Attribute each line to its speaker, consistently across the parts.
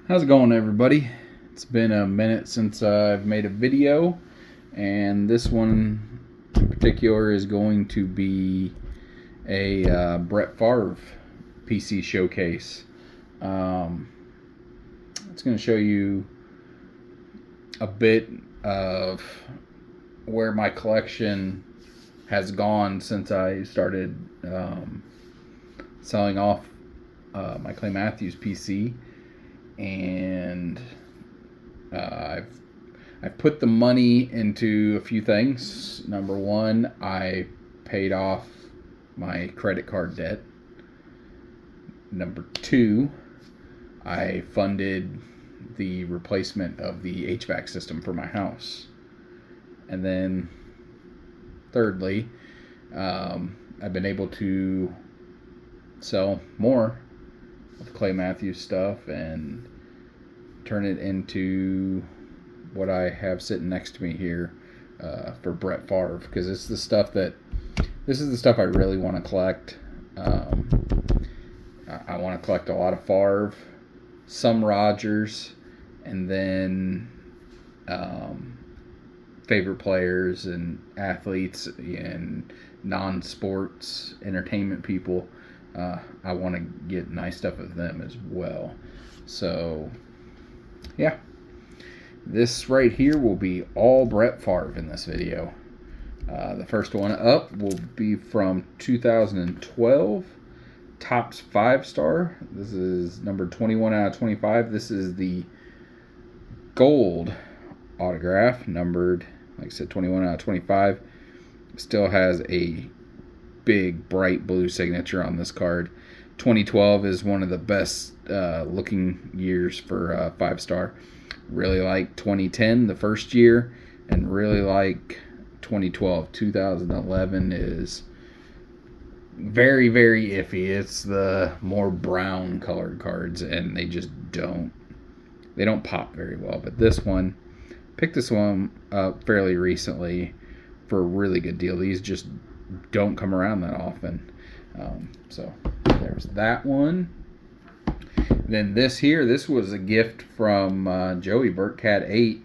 Speaker 1: How's it going, everybody? It's been a minute since I've made a video, and this one in particular is going to be a Brett Favre PC showcase. It's going to show you a bit of where my collection has gone since I started selling off my Clay Matthews PC. And I've put the money into a few things. Number one, I paid off my credit card debt. Number two, I funded the replacement of the HVAC system for my house. And then thirdly, I've been able to sell more of the Clay Matthews stuff and turn it into what I have sitting next to me here for Brett Favre, because this is the stuff I really want to collect. I want to collect a lot of Favre, some Rodgers, and then favorite players and athletes and non-sports entertainment people. I want to get nice stuff of them as well. So, yeah. This right here will be all Brett Favre in this video. The first one up will be from 2012. Topps 5-star. This is number 21 out of 25. This is the gold autograph, numbered, like I said, 21 out of 25. Still has a big bright blue signature on this card. 2012 is one of the best looking years for 5-star. Really like 2010, the first year, and really like 2012. 2011 is very, very iffy. It's the more brown colored cards, and they just don't pop very well. But this one, picked this one up fairly recently for a really good deal. These just don't come around that often. So there's that one. Then this was a gift from Joey Burtcat 8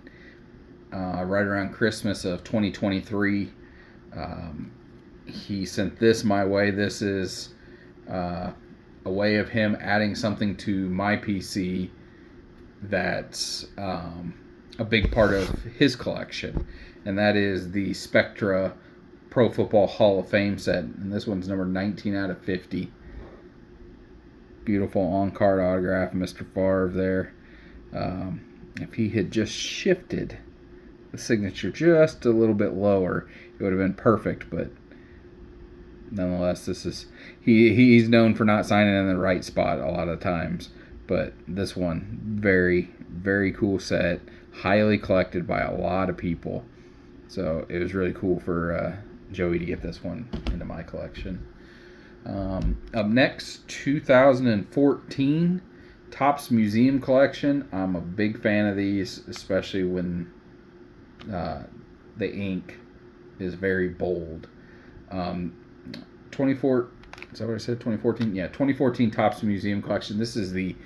Speaker 1: right around Christmas of 2023. He sent this my way. This is a way of him adding something to my PC that's a big part of his collection, and that is the Spectra Pro Football Hall of Fame set, and this one's number 19 out of 50. Beautiful on-card autograph, Mr. Favre there. If he had just shifted the signature just a little bit lower, it would have been perfect, but nonetheless, this is he's known for not signing in the right spot a lot of times, but this one, very, very cool set, highly collected by a lot of people, so it was really cool for Joey to get this one into my collection. Up next, 2014 Topps Museum Collection. I'm a big fan of these, especially when the ink is very bold. 24, is that what I said? 2014? Yeah, 2014 Topps Museum Collection. This is the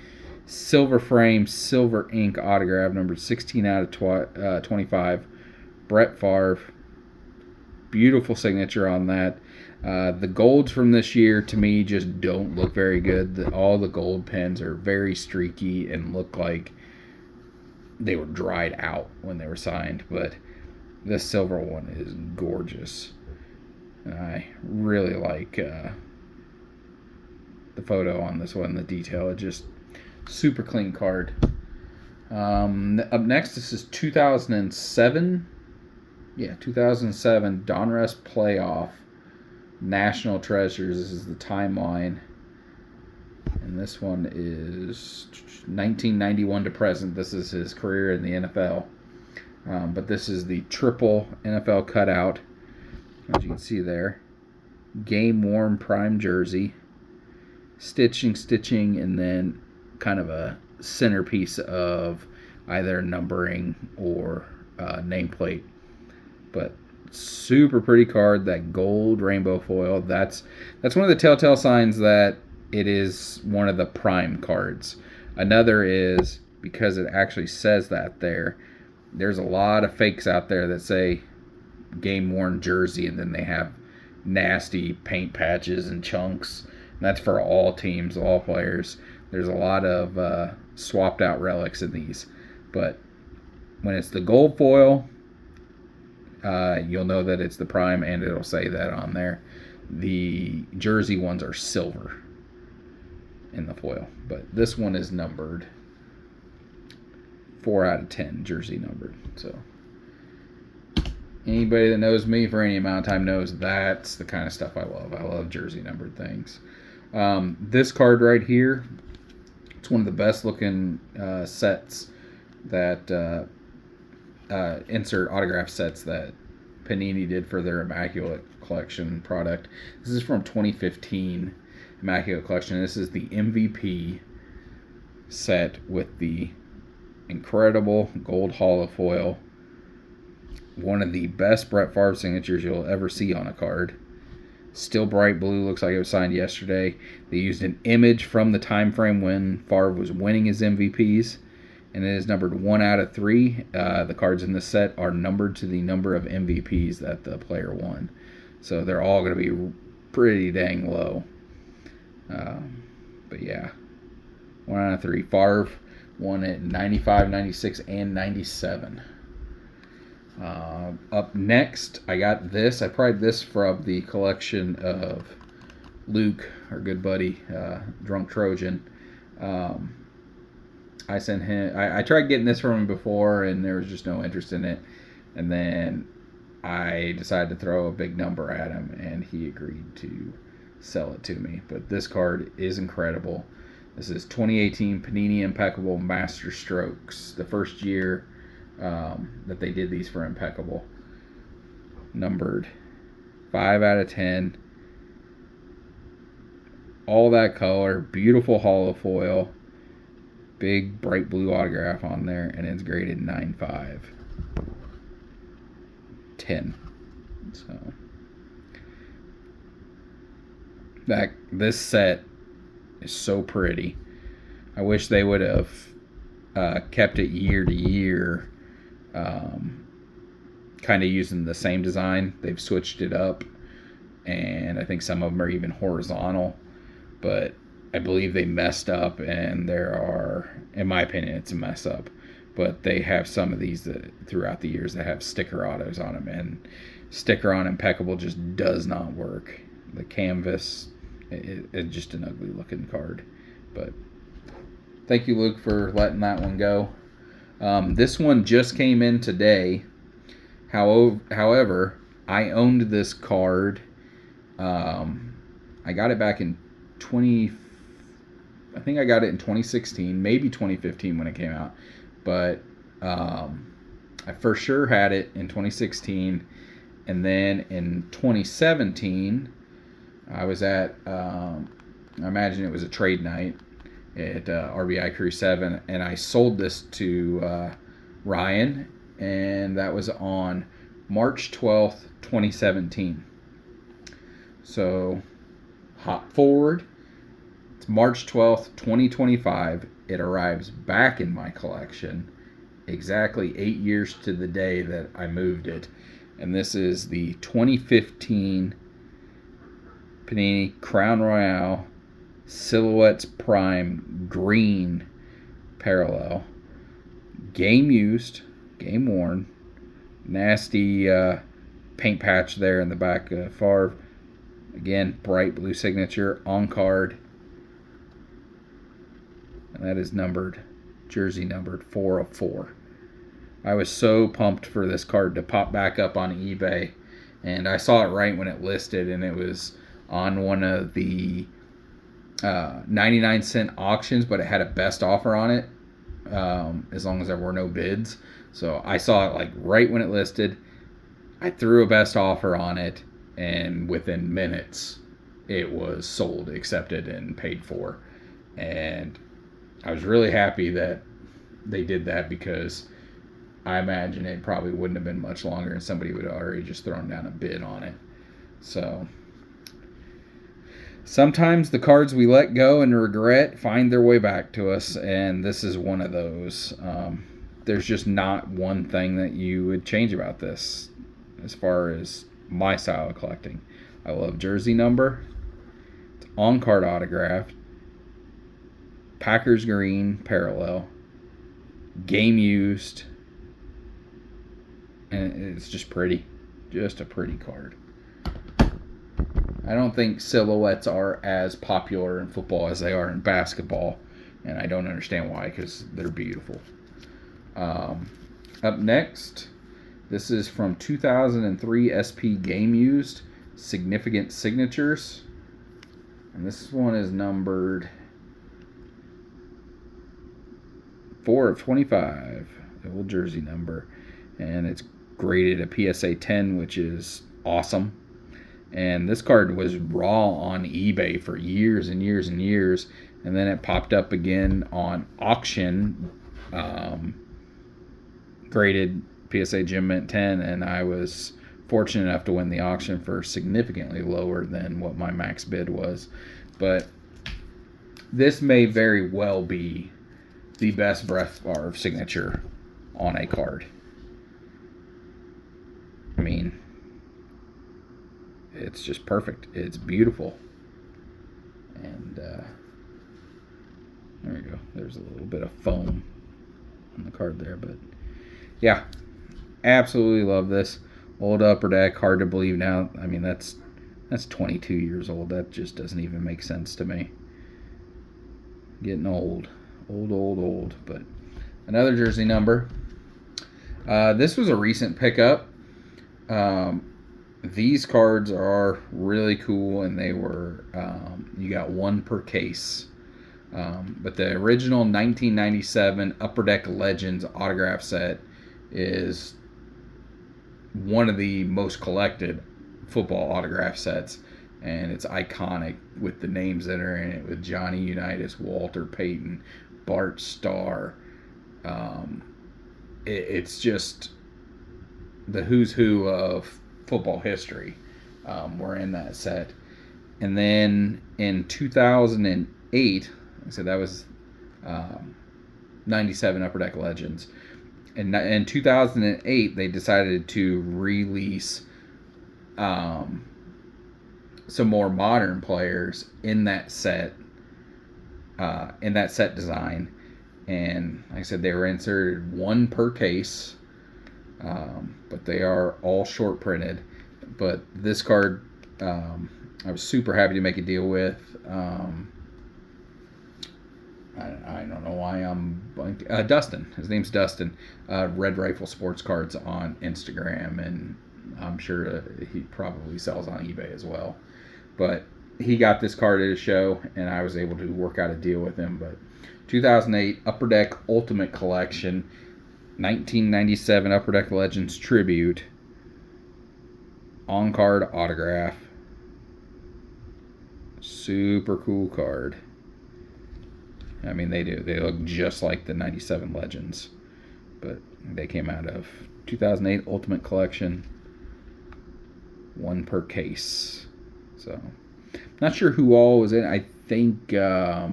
Speaker 1: silver frame, silver ink autograph, number 16 out of 25. Brett Favre. Beautiful signature on that. The golds from this year, to me, just don't look very good. All the gold pens are very streaky and look like they were dried out when they were signed. But this silver one is gorgeous. And I really like the photo on this one, the detail. It's just super clean card. Up next, this is 2007. Yeah, 2007 Donruss Playoff National Treasures. This is the timeline, and this one is 1991 to present. This is his career in the NFL, but this is the triple NFL cutout, as you can see there. Game worn prime jersey, stitching, and then kind of a centerpiece of either numbering or nameplate. But super pretty card. That gold rainbow foil, that's one of the telltale signs that it is one of the prime cards. Another is because it actually says that there. There's a lot of fakes out there that say game worn jersey, and then they have nasty paint patches and chunks. And that's for all teams, all players. There's a lot of swapped out relics in these. But when it's the gold foil, you'll know that it's the prime, and it'll say that on there. The jersey ones are silver in the foil. But this one is numbered 4 out of 10, jersey numbered. So anybody that knows me for any amount of time knows that's the kind of stuff I love. I love jersey numbered things. This card right here, it's one of the best looking sets that insert autograph sets that Panini did for their Immaculate Collection product. This is from 2015 Immaculate Collection. This is the MVP set with the incredible gold holofoil. One of the best Brett Favre signatures you'll ever see on a card. Still bright blue, looks like it was signed yesterday. They used an image from the time frame when Favre was winning his MVPs, and it is numbered 1 out of 3. The cards in this set are numbered to the number of MVPs that the player won. So they're all going to be pretty dang low. But yeah, 1 out of 3. Favre won it in 95, 96, and 97. Up next, I got this. I pried this from the collection of Luke, our good buddy, Drunk Trojan. I sent him. I tried getting this from him before, and there was just no interest in it. And then I decided to throw a big number at him, and he agreed to sell it to me. But this card is incredible. This is 2018 Panini Impeccable Master Strokes, the first year that they did these for Impeccable. Numbered 5 out of 10. All that color, beautiful holofoil, big bright blue autograph on there, and it's graded 9.5. 10. So this set is so pretty. I wish they would have kept it year to year, kind of using the same design. They've switched it up, and I think some of them are even horizontal, but I believe they messed up, and there are, in my opinion, it's a mess up, but they have some of these that throughout the years that have sticker autos on them, and sticker on Impeccable just does not work. The canvas, it's just an ugly looking card. But thank you, Luke, for letting that one go. This one just came in today. However, I owned this card. I got it back in I think I got it in 2016, maybe 2015 when it came out. But I for sure had it in 2016. And then in 2017, I was at, I imagine it was a trade night at RBI Crew 7, and I sold this to Ryan, and that was on March 12th, 2017. So, hop forward. It's March 12th, 2025. It arrives back in my collection exactly 8 years to the day that I moved it. And this is the 2015 Panini Crown Royale Silhouettes Prime Green Parallel. Game used, game worn. Nasty paint patch there in the back of Favre. Again, bright blue signature on card. And that is numbered, jersey numbered 4 of 4. I was so pumped for this card to pop back up on eBay, and I saw it right when it listed, and it was on one of the 99-cent auctions, but it had a best offer on it, as long as there were no bids. So I saw it like right when it listed. I threw a best offer on it, and within minutes it was sold, accepted, and paid for. And I was really happy that they did that, because I imagine it probably wouldn't have been much longer and somebody would have already just thrown down a bid on it. So Sometimes the cards we let go and regret find their way back to us, and this is one of those. There's just not one thing that you would change about this as far as my style of collecting. I love jersey number. It's on-card autographed. Packers green parallel. Game used. And it's just pretty. Just a pretty card. I don't think silhouettes are as popular in football as they are in basketball, and I don't understand why, because they're beautiful. Up next, this is from 2003 SP Game Used, Significant Signatures, and this one is numbered 4 of 25, the old jersey number, and it's graded a PSA 10, which is awesome. And this card was raw on eBay for years and years and years. And then it popped up again on auction, graded PSA Gem Mint 10. And I was fortunate enough to win the auction for significantly lower than what my max bid was. But this may very well be the best Brett Favre signature on a card. I mean, it's just perfect. It's beautiful. And there we go. There's a little bit of foam on the card there. But yeah, absolutely love this. Old Upper Deck, hard to believe now. I mean, that's 22 years old. That just doesn't even make sense to me. Getting old. Old. But another jersey number. This was a recent pickup. These cards are really cool, and they were, you got one per case. But the original 1997 Upper Deck Legends autograph set is one of the most collected football autograph sets, and it's iconic with the names that are in it, with Johnny Unitas, Walter Payton, Bart Starr. It's just the who's who of football history were in that set. And then in 2008, so that was 97 Upper Deck Legends. And in 2008, they decided to release some more modern players in that set design. And like I said, they were inserted one per case. But they are all short printed. But this card, I was super happy to make a deal with. I don't know why I'm blanking. Dustin. His name's Dustin. Red Rifle Sports Cards on Instagram, and I'm sure he probably sells on eBay as well. But he got this card at a show, and I was able to work out a deal with him. But 2008 Upper Deck Ultimate Collection. 1997 Upper Deck Legends Tribute. On-card autograph. Super cool card. I mean, they do. They look just like the 97 Legends. But they came out of 2008 Ultimate Collection. One per case. So, not sure who all was in. I think, I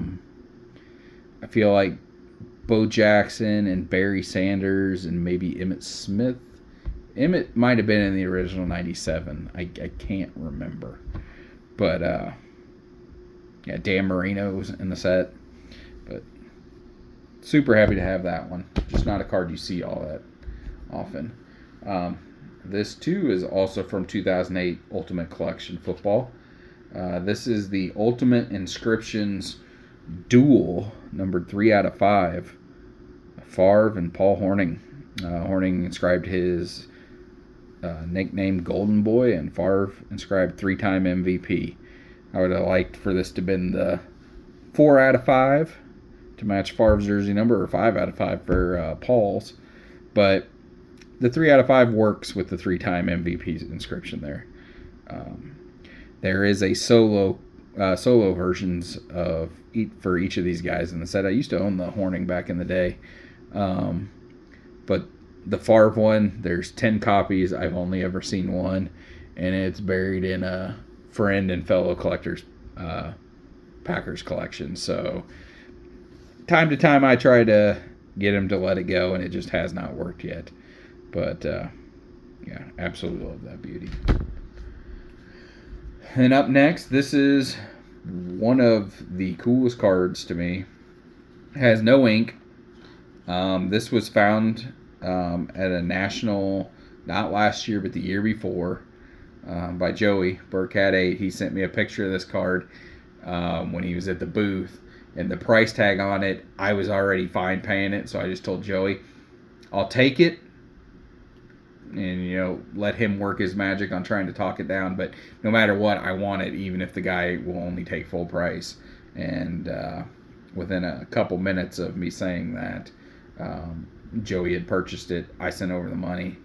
Speaker 1: feel like Bo Jackson and Barry Sanders and maybe Emmitt Smith. Emmitt might have been in the original 97. I can't remember. But, yeah, Dan Marino was in the set. But super happy to have that one. Just not a card you see all that often. This, too, is also from 2008 Ultimate Collection Football. This is the Ultimate Inscriptions Duel, numbered 3 out of 5. Favre and Paul Hornung. Hornung inscribed his nickname Golden Boy, and Favre inscribed 3-time MVP. I would have liked for this to have been the 4 out of 5 to match Favre's jersey number, or 5 out of 5 for Paul's. But the 3 out of 5 works with the 3-time MVP inscription there. There is a solo versions for each of these guys in the set. I used to own the Hornung back in the day. But the Favre one, there's 10 copies. I've only ever seen one, and it's buried in a friend and fellow collector's Packers collection. So time to time I try to get him to let it go, and it just has not worked yet. But yeah, absolutely love that beauty. And up next, this is one of the coolest cards to me. It has no ink. This was found at a national, not last year, but the year before, by Joey Burkett 8. He sent me a picture of this card when he was at the booth, and the price tag on it, I was already fine paying it, so I just told Joey, I'll take it, and let him work his magic on trying to talk it down. But no matter what, I want it, even if the guy will only take full price. And within a couple minutes of me saying that, Joey had purchased it. I sent over the money,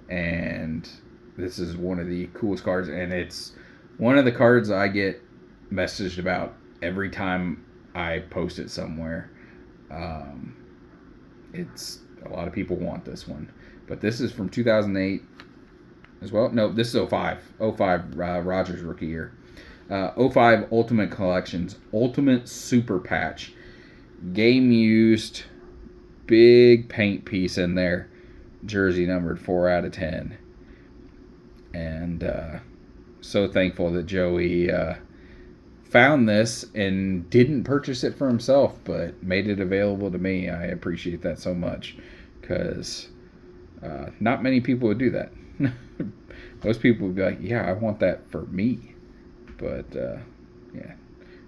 Speaker 1: and this is one of the coolest cards, and it's one of the cards I get messaged about every time I post it somewhere. It's a lot of people want this one, but this is from 2008 as well. No, this is 05. 05 Rodgers rookie year. 05 Ultimate Collections Ultimate Super Patch, game used, big paint piece in there, jersey numbered 4 out of 10, and so thankful that Joey found this and didn't purchase it for himself, but made it available to me. I appreciate that so much, because not many people would do that. Most people would be like, yeah, I want that for me. But yeah,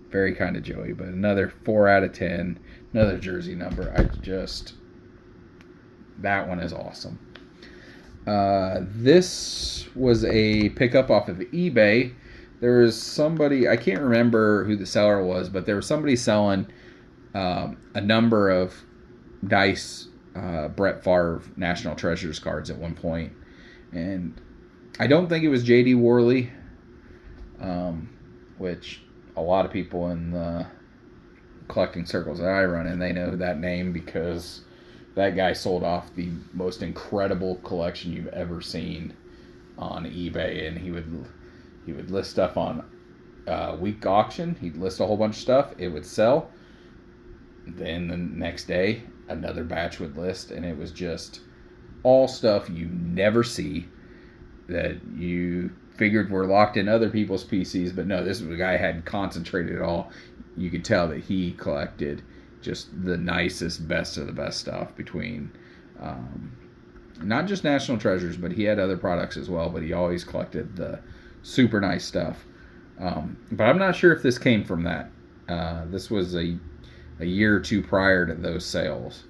Speaker 1: very kind of Joey. But another 4 out of 10, another jersey number. That one is awesome. This was a pickup off of eBay. There was somebody, I can't remember who the seller was, but there was somebody selling a number of nice Brett Favre National Treasures cards at one point. And I don't think it was J.D. Worley, which a lot of people in the collecting circles that I run in, they know that name, because that guy sold off the most incredible collection you've ever seen on eBay. And he would list stuff on week auction. He'd list a whole bunch of stuff. It would sell. Then the next day, another batch would list, and it was just all stuff you never see, that you figured were locked in other people's PCs. But no, this was a guy who had concentrated it all. You could tell that he collected just the nicest, best of the best stuff, between not just National Treasures, but he had other products as well, but he always collected the super nice stuff. But I'm not sure if this came from that. This was a year or two prior to those sales.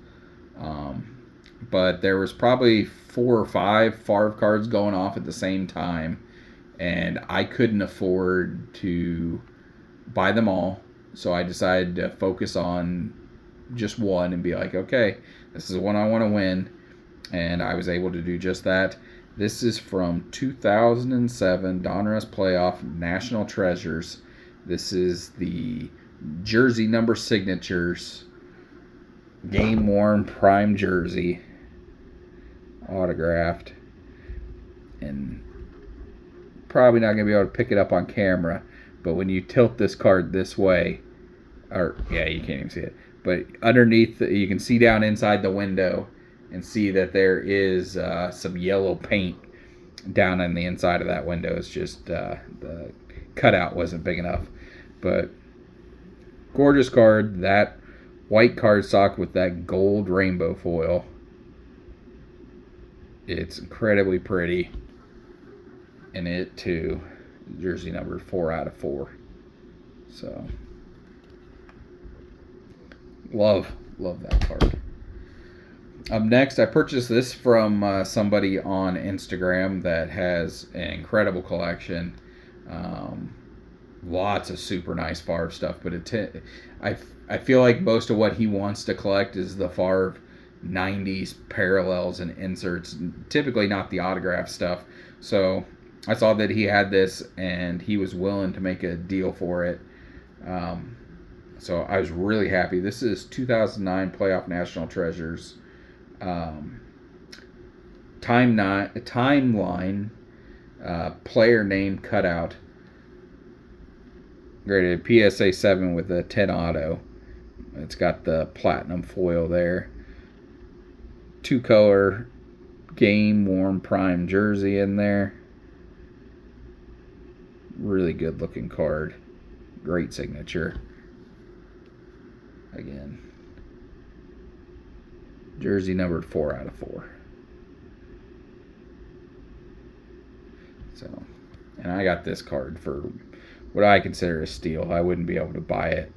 Speaker 1: But there was probably 4 or 5 Favre cards going off at the same time, and I couldn't afford to buy them all. So I decided to focus on just one and be like, okay, this is one I want to win. And I was able to do just that. This is from 2007 Donruss Playoff National Treasures. This is the jersey number signatures, game worn prime jersey, autographed. And probably not going to be able to pick it up on camera, but when you tilt this card this way, or yeah, you can't even see it, but underneath, you can see down inside the window and see that there is some yellow paint down on the inside of that window. It's just the cutout wasn't big enough. But gorgeous card. That white cardstock with that gold rainbow foil. It's incredibly pretty. And it too, jersey number 4 out of 4. So love that card. Up next, I purchased this from somebody on Instagram that has an incredible collection. Lots of super nice Favre stuff, but I feel like most of what he wants to collect is the Favre 90s parallels and inserts, typically not the autograph stuff. So I saw that he had this, and he was willing to make a deal for it. So I was really happy. This is 2009 Playoff National Treasures. Timeline player name cutout. graded PSA 7 with a 10 auto. It's got the platinum foil there. 2-color game worn prime jersey in there. Really good looking card. Great signature. Again, jersey numbered 4 out of 4. So, and I got this card for what I consider a steal. I wouldn't be able to buy it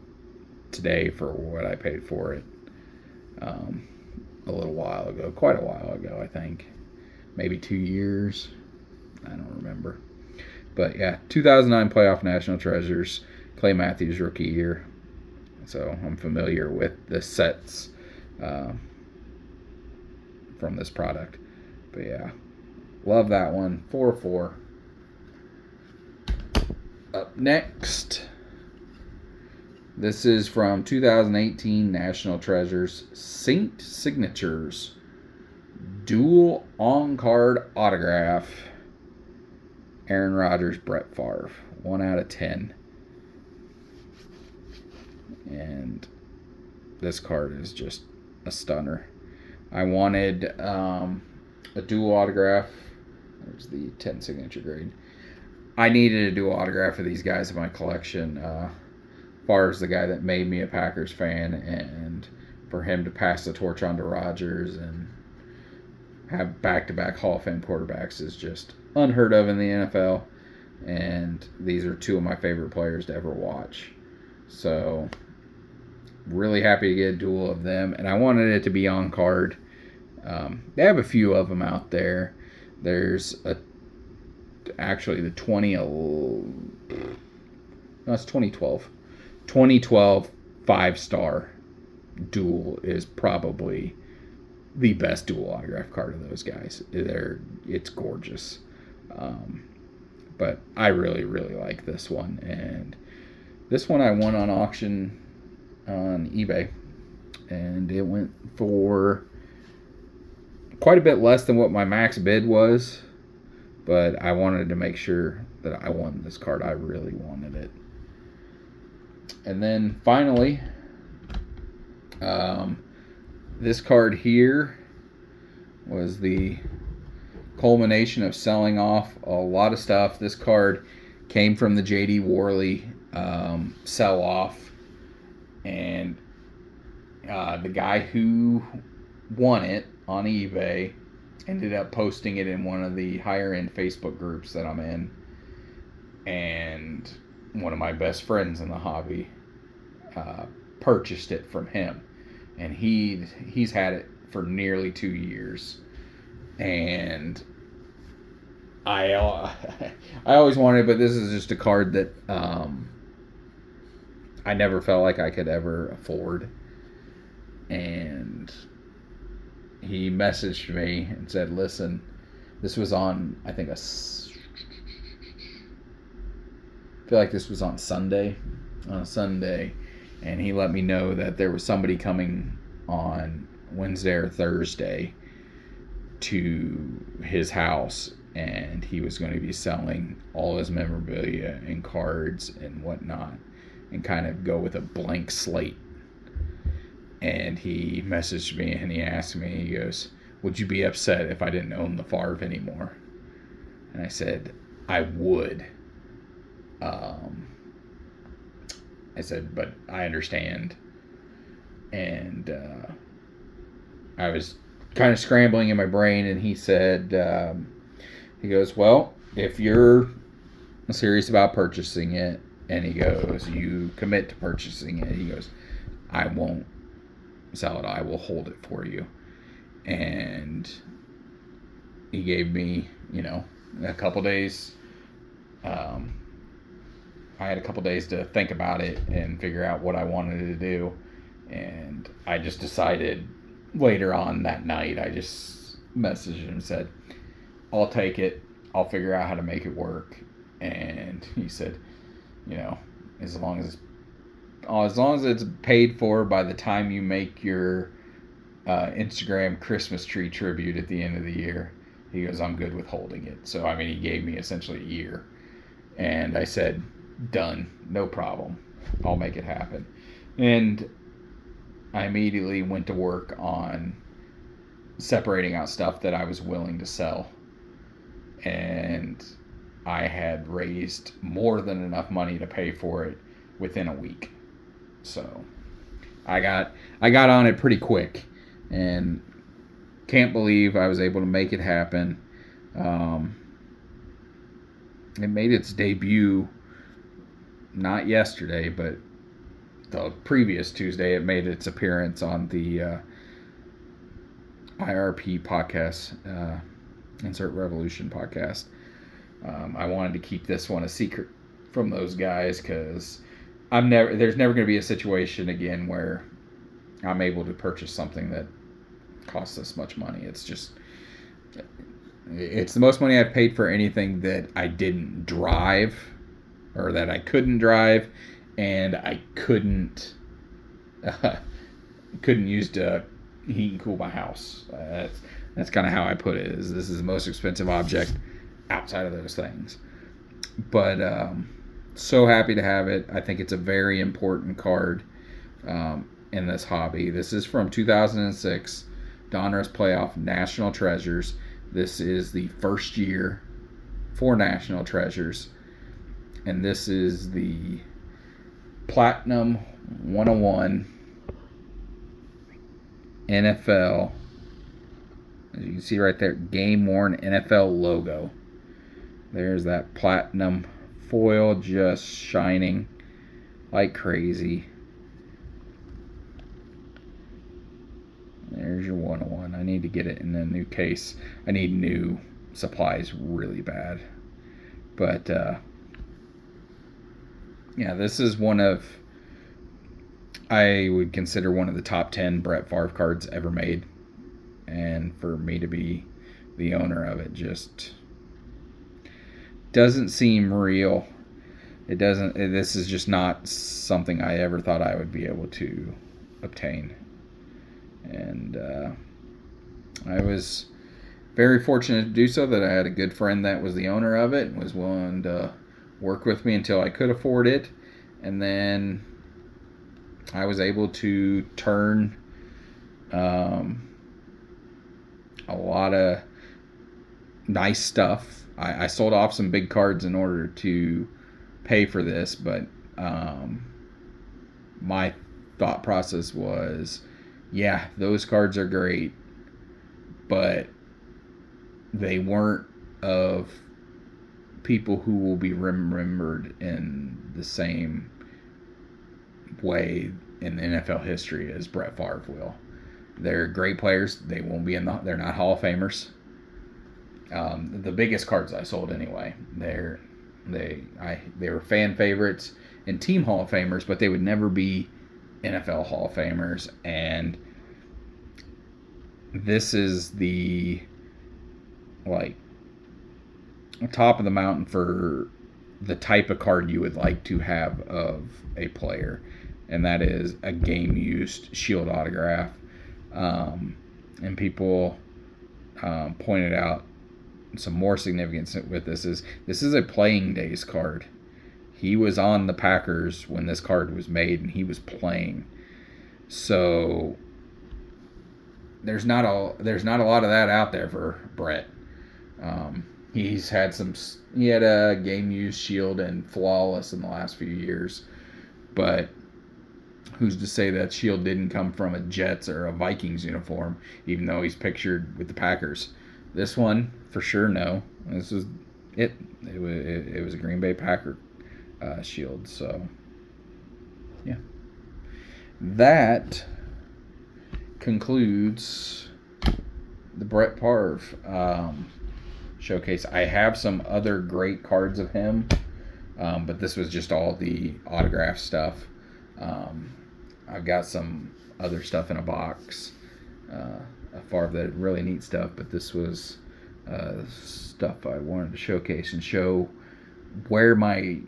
Speaker 1: today for what I paid for it a little while ago. Quite a while ago, I think. Maybe 2 years. I don't remember. But yeah, 2009 Playoff National Treasures. Clay Matthews rookie year. So I'm familiar with the sets from this product. But yeah, love that one. 4-4. Up next, this is from 2018 National Treasures Saint Signatures Dual On-Card Autograph. Aaron Rodgers, Brett Favre. 1 out of 10. And this card is just a stunner. I wanted a dual autograph. There's the 10 signature grade. I needed a dual autograph of these guys in my collection. Favre's the guy that made me a Packers fan, and for him to pass the torch on to Rodgers and have back-to-back Hall of Fame quarterbacks is just unheard of in the NFL. And these are two of my favorite players to ever watch. So, really happy to get a duel of them. And I wanted it to be on card. They have a few of them out there. There's actually the 2012. 2012 5-star duel is probably the best dual autograph card of those guys. It's gorgeous. But I really, really like this one. And this one I won on auction on eBay. And it went for quite a bit less than what my max bid was. But I wanted to make sure that I won this card. I really wanted it. And then finally, this card here was the culmination of selling off a lot of stuff. This card came from the J.D. Worley sell-off. And the guy who won it on eBay ended up posting it in one of the higher-end Facebook groups that I'm in. And one of my best friends in the hobby purchased it from him. And he's had it for nearly 2 years. And I always wanted it, but this is just a card that I never felt like I could ever afford. And he messaged me and said, listen, this was on, I think, I feel like this was on Sunday. On a Sunday. And he let me know that there was somebody coming on Wednesday or Thursday to his house, and he was going to be selling all his memorabilia and cards and whatnot and kind of go with a blank slate. And he messaged me and he asked me, he goes, would you be upset if I didn't own the Favre anymore? And I said, I would. I said, but I understand. And I was kind of scrambling in my brain, and he said, he goes, well, if you're serious about purchasing it, and he goes, you commit to purchasing it, he goes, I won't sell it, I will hold it for you. And he gave me, a couple days. I had a couple days to think about it and figure out what I wanted to do. And I just decided later on that night, I just messaged him and said, I'll take it. I'll figure out how to make it work. And he said, as long as it's paid for by the time you make your Instagram Christmas tree tribute at the end of the year, he goes, I'm good with holding it. So, he gave me essentially a year. And I said, Done. No problem. I'll make it happen. And I immediately went to work on separating out stuff that I was willing to sell. And I had raised more than enough money to pay for it within a week. So I got on it pretty quick, and can't believe I was able to make it happen. It made its debut not yesterday, but the previous Tuesday. It made its appearance on the IRP podcast, Insert Revolution podcast. I wanted to keep this one a secret from those guys because there's never going to be a situation again where I'm able to purchase something that costs this much money. It's the most money I've paid for anything that I didn't drive, or that I couldn't drive, and I couldn't use to heat and cool my house. That's kind of how I put it. This is the most expensive object outside of those things. But so happy to have it. I think it's a very important card in this hobby. This is from 2006, Donruss Playoff National Treasures. This is the first year for National Treasures. And this is the Platinum 101 NFL. As you can see right there, game-worn NFL logo. There's that platinum foil just shining like crazy. There's your 101. I need to get it in a new case. I need new supplies really bad. But, yeah, this is I would consider one of the top 10 Brett Favre cards ever made. And for me to be the owner of it just doesn't seem real. It doesn't. This is just not something I ever thought I would be able to obtain. And I was very fortunate to do so, that I had a good friend that was the owner of it and was willing to work with me until I could afford it. And then I was able to turn a lot of nice stuff. I sold off some big cards in order to pay for this, but my thought process was, yeah, those cards are great, but they weren't of people who will be remembered in the same way in NFL history as Brett Favre will. They're great players. They won't be they're not Hall of Famers. The biggest cards I sold anyway, they were fan favorites and team Hall of Famers, but they would never be NFL Hall of Famers. And this is the top of the mountain for the type of card you would like to have of a player, and that is a game-used Shield autograph. And people pointed out some more significance with this is a playing days card. He was on the Packers when this card was made, and he was playing. So there's not a lot of that out there for Brett. He had a game used Shield and Flawless in the last few years, but who's to say that Shield didn't come from a Jets or a Vikings uniform, even though he's pictured with the Packers? This one, for sure, no. This was it. It was a Green Bay Packer Shield. So, yeah. That concludes the Brett Favre showcase. I have some other great cards of him, but this was just all the autograph stuff. I've got some other stuff in a box, Favre, that really neat stuff, but this was stuff I wanted to showcase and show where my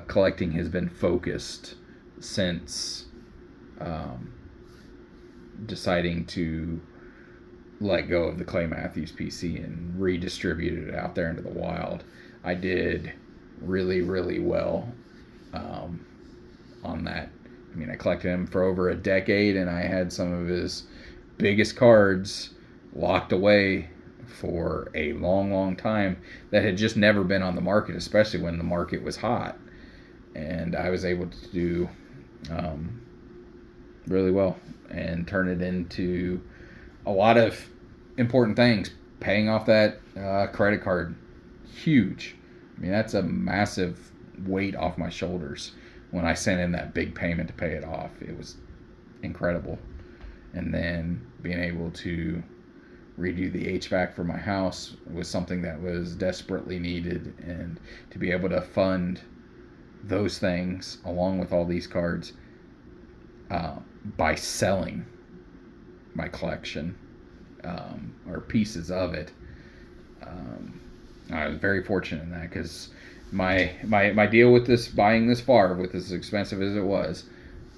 Speaker 1: collecting has been focused since deciding to let go of the Clay Matthews PC and redistribute it out there into the wild. I did really, really well on that. I mean, I collected him for over a decade, and I had some of his biggest cards locked away for a long, long time that had just never been on the market, especially when the market was hot. And I was able to do really well and turn it into a lot of important things. Paying off that credit card, huge. I mean, that's a massive weight off my shoulders. When I sent in that big payment to pay it off, it was incredible. And then being able to redo the HVAC for my house was something that was desperately needed, and to be able to fund those things along with all these cards by selling my collection or pieces of it. I was very fortunate in that, because my deal with this, buying this Favre, with as expensive as it was,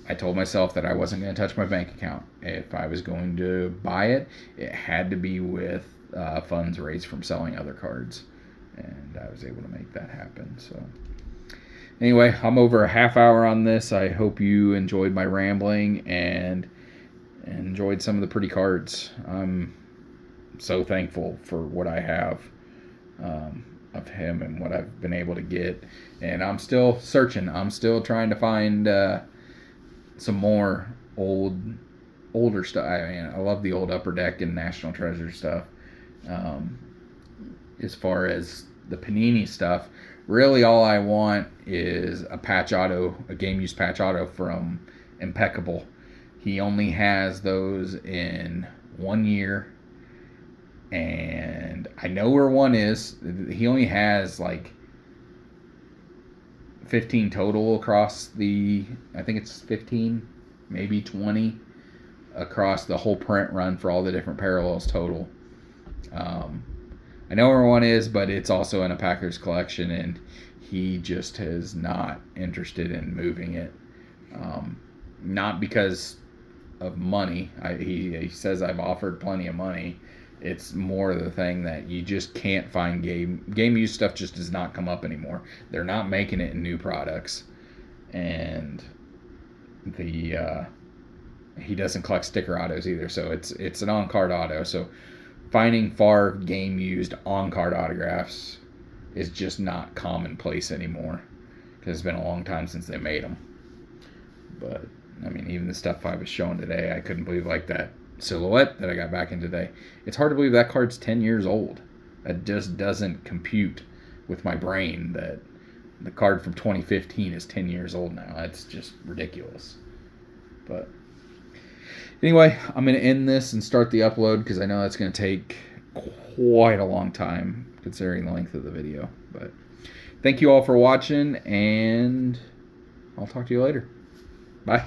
Speaker 1: I told myself that I wasn't going to touch my bank account. If I was going to buy it, it had to be with funds raised from selling other cards, and I was able to make that happen. So anyway, I'm over a half hour on this. I hope you enjoyed my rambling and enjoyed some of the pretty cards. I'm so thankful for what I have of him and what I've been able to get, and I'm still searching. I'm still trying to find some more older stuff. I mean, I love the old Upper Deck and National Treasure stuff. As far as the Panini stuff, really all I want is a patch auto, a game used patch auto from Impeccable. He only has those in 1 year, and I know where one is. He only has like 15 total across the, I think it's 15, maybe 20 across the whole print run for all the different parallels total. I know where one is, but it's also in a Packers collection, and he just is not interested in moving it. Not because of money. He says I've offered plenty of money. It's more the thing that you just can't find game used stuff. Just does not come up anymore. They're not making it in new products, and he doesn't collect sticker autos either. So it's an on card auto. So finding Favre game used on card autographs is just not commonplace anymore, because it's been a long time since they made them. But I mean, even the stuff I was showing today, I couldn't believe, like that silhouette that I got back in today. It's hard to believe that card's 10 years old. That just doesn't compute with my brain that the card from 2015 is 10 years old now. That's just ridiculous. But anyway, I'm going to end this and start the upload, because I know that's going to take quite a long time considering the length of the video. But thank you all for watching, and I'll talk to you later. Bye.